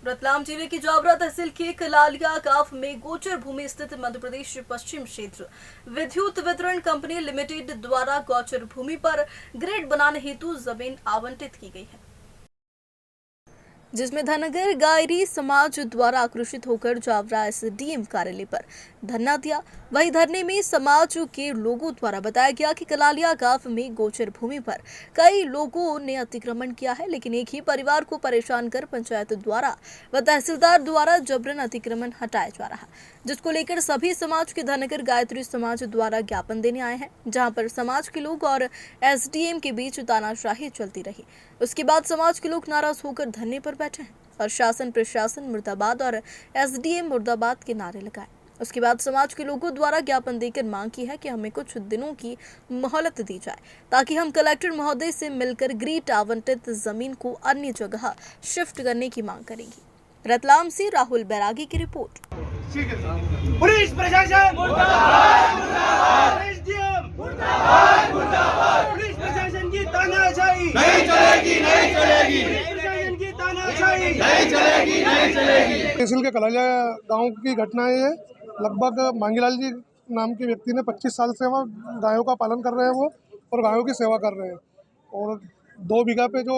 रतलाम जिले की जावरा तहसील के कलालिया गांव में गोचर भूमि स्थित मध्य प्रदेश पश्चिम क्षेत्र विद्युत वितरण कंपनी लिमिटेड द्वारा गोचर भूमि पर ग्रिड बनाने हेतु जमीन आवंटित की गई है, जिसमें धनगर गायरी समाज द्वारा आक्रोशित होकर जावरा एसडीएम कार्यालय पर धरना दिया। वहीं धरने में समाज के लोगों द्वारा बताया गया कि कलालिया गांव में गोचर भूमि पर कई लोगों ने अतिक्रमण किया है, लेकिन एक ही परिवार को परेशान कर पंचायत द्वारा व तहसीलदार द्वारा जबरन अतिक्रमण हटाया जा रहा है, जिसको लेकर सभी समाज के धनगर गायत्री समाज द्वारा ज्ञापन देने आए हैं, जहां पर समाज के लोग और एसडीएम के बीच तानाशाही चलती रही। उसके बाद समाज के लोग नाराज होकर धरने पर बैठे हैं और शासन प्रशासन मुर्दाबाद और एसडीएम मुर्दाबाद के नारे लगाए। उसके बाद समाज के लोगों द्वारा ज्ञापन देकर मांग की है कि हमें कुछ दिनों की मोहलत दी जाए, ताकि हम कलेक्टर महोदय से मिलकर ग्रीड आवंटित जमीन को अन्य जगह शिफ्ट करने की मांग करेंगे। रतलाम से राहुल बैरागी की रिपोर्ट। पुलिस प्रशासन मुर्दाबाद, मुर्दाबाद, एसडीएम मुर्दाबाद, मुर्दाबाद, पुलिस प्रशासन की तानाशाही नहीं चलेगी, नहीं चलेगी, पुलिस प्रशासन की तानाशाही नहीं चलेगी, नहीं चलेगी। तहसील के कलालिया गांव की घटना है। लगभग मांगीलाल जी नाम के व्यक्ति ने 25 साल से वहाँ गायों का पालन कर रहे हैं वो, और गायों की सेवा कर रहे हैं। और 2 बीघा पे जो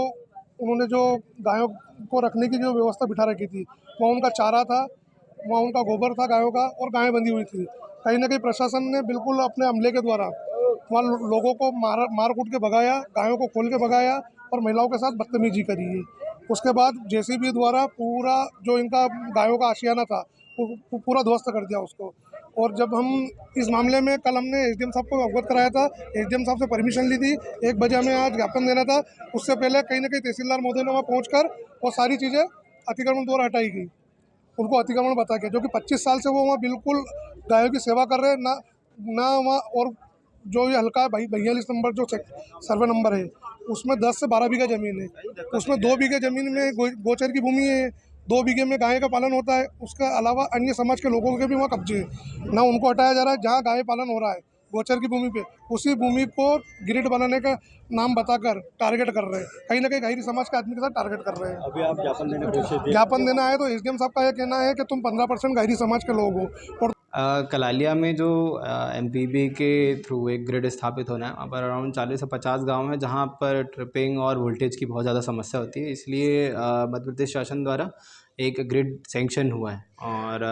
उन्होंने जो गायों को रखने की जो व्यवस्था बिठा रखी थी, वहाँ उनका चारा था, वहाँ उनका गोबर था गायों का, और गायें बंधी हुई थी। कहीं ना कहीं प्रशासन ने बिल्कुल अपने अमले के द्वारा वहाँ लोगों को मार कूट के भगाया, गायों को खोल के भगाया और महिलाओं के साथ बदतमीजी करी है। उसके बाद जेसीबी द्वारा पूरा जो इनका गायों का आशियाना था वो पूरा ध्वस्त कर दिया उसको। और जब हम इस मामले में कल हमने एसडीएम साहब को अवगत कराया था, एसडीएम साहब से परमिशन ली थी, 1 बजे हमें आज ज्ञापन देना था। उससे पहले कहीं ना कहीं तहसीलदार महोदय ने वहाँ पहुँच वो सारी चीज़ें अतिक्रमण द्वारा हटाई गई, उनको अतिक्रमण बता के, जो कि 25 साल से वो वहाँ बिल्कुल गायों की सेवा कर रहे हैं ना वहाँ। और जो ये हल्का 42 नंबर जो सर्वे नंबर है, उसमें 10 से 12 बीघा ज़मीन है। उसमें 2 बीघे ज़मीन में गोचर की भूमि है, 2 बीघे में गाय का पालन होता है। उसके अलावा अन्य समाज के लोगों के भी वहाँ कब्जे है, ना उनको हटाया जा रहा है। जहाँ गाय पालन हो रहा है गोचर की भूमि पे, उसी भूमि को ग्रिड बनाने का नाम बताकर टारगेट कर रहे हैं। कहीं ना कहीं गायरी समाज के आदमी के साथ टारगेट कर रहे हैं। अभी आप ज्ञापन देना है तो एसडीएम साहब का यह कहना है कि तुम 15% गायरी समाज के लोग हो। और कलालिया में जो एमपीबी के थ्रू एक ग्रिड स्थापित होना है, वहाँ पर अराउंड 40 से 50 गांव हैं जहाँ पर ट्रिपिंग और वोल्टेज की बहुत ज़्यादा समस्या होती है। इसलिए मध्य प्रदेश शासन द्वारा एक ग्रिड सैंक्शन हुआ है, और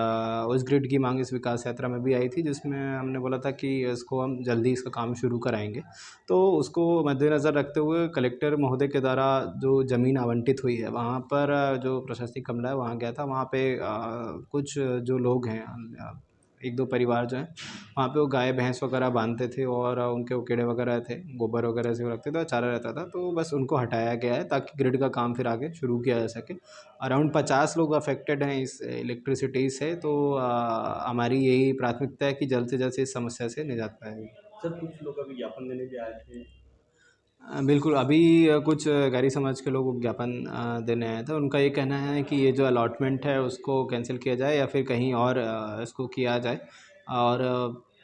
उस ग्रिड की मांग इस विकास यात्रा में भी आई थी, जिसमें हमने बोला था कि इसको हम जल्दी इसका काम शुरू कराएंगे। तो उसको मद्देनज़र रखते हुए कलेक्टर महोदय के द्वारा जो ज़मीन आवंटित हुई है, वहाँ पर जो प्रशासनिक अमला है वहाँ गया था। वहाँ पे कुछ जो लोग हैं, 1-2 परिवार जो हैं, वहाँ पे वो गाय भैंस वगैरह बांधते थे, और उनके वो कीड़े वगैरह थे, गोबर वगैरह से वो रखते थे और चारा रहता था। तो बस उनको हटाया गया है ताकि ग्रिड का काम फिर आगे शुरू किया जा सके। अराउंड 50 लोग अफेक्टेड हैं इस इलेक्ट्रिसिटी से। तो हमारी यही प्राथमिकता है कि जल्द से जल्द इस समस्या से निजात पाएगी। सर, कुछ लोग अभी ज्ञापन देने भी आए थे। बिल्कुल, अभी कुछ गैरी समाज के लोग ज्ञापन देने आए थे। उनका ये कहना है कि ये जो अलॉटमेंट है उसको कैंसिल किया जाए या फिर कहीं और इसको किया जाए। और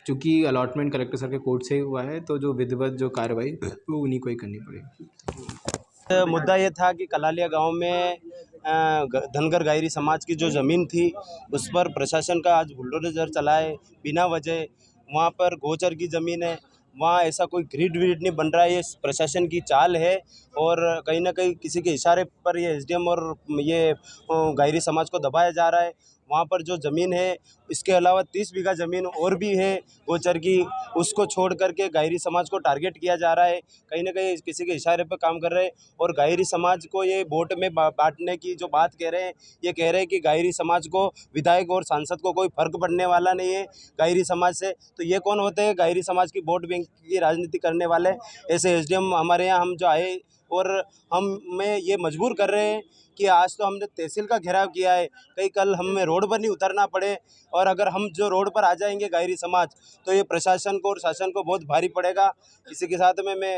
चूँकि अलॉटमेंट कलेक्टर सर के कोर्ट से ही हुआ है, तो जो विधिवत जो कार्रवाई वो उन्हीं को ही करनी पड़ेगी। मुद्दा ये था कि कलालिया गांव में धनगर गायरी समाज की जो ज़मीन थी, उस पर प्रशासन का आज बुलडोजर चलाए बिना वजह। वहाँ पर गोचर की ज़मीन है, वहाँ ऐसा कोई ग्रिड व्रिड नहीं बन रहा है। ये प्रशासन की चाल है, और कहीं ना कहीं किसी के इशारे पर ये एसडीएम और ये गायरी समाज को दबाया जा रहा है। वहाँ पर जो ज़मीन है, इसके अलावा 30 बीघा ज़मीन और भी है गोचर की, उसको छोड़ करके गायरी समाज को टारगेट किया जा रहा है। कहीं ना कहीं किसी के इशारे पर काम कर रहे हैं, और गायरी समाज को ये वोट में बांटने की जो बात कह रहे हैं, ये कह रहे हैं कि गायरी समाज को विधायक और सांसद को कोई फर्क पड़ने वाला नहीं है गायरी समाज से। तो ये कौन होते हैं गायरी समाज की वोट बैंक की राजनीति करने वाले? ऐसे एसडीएम हमारे यहाँ हम जो आए, और हमें ये मजबूर कर रहे हैं कि आज तो हमने तहसील का घेराव किया है, कहीं कल हमें रोड पर नहीं उतरना पड़े। और अगर हम जो रोड पर आ जाएंगे गायरी समाज, तो ये प्रशासन को और शासन को बहुत भारी पड़ेगा। इसी के साथ में मैं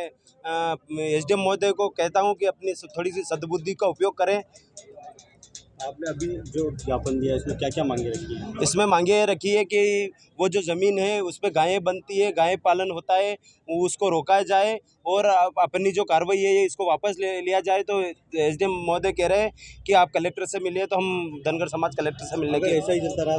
एसडीएम महोदय को कहता हूं कि अपनी थोड़ी सी सद्बुद्धि का उपयोग करें। आपने अभी जो ज्ञापन दिया इसमें क्या क्या मांगे रखी है? इसमें मांगे रखी है कि वो जो ज़मीन है उस पे गायें बनती है, गाय पालन होता है, वो उसको रोका जाए और अपनी जो कार्रवाई है इसको वापस लिया जाए। तो एसडीएम महोदय कह रहे हैं कि आप कलेक्टर से मिलिए, तो हम धनगर समाज कलेक्टर से मिलने अगर के ऐसा ही चलता रहा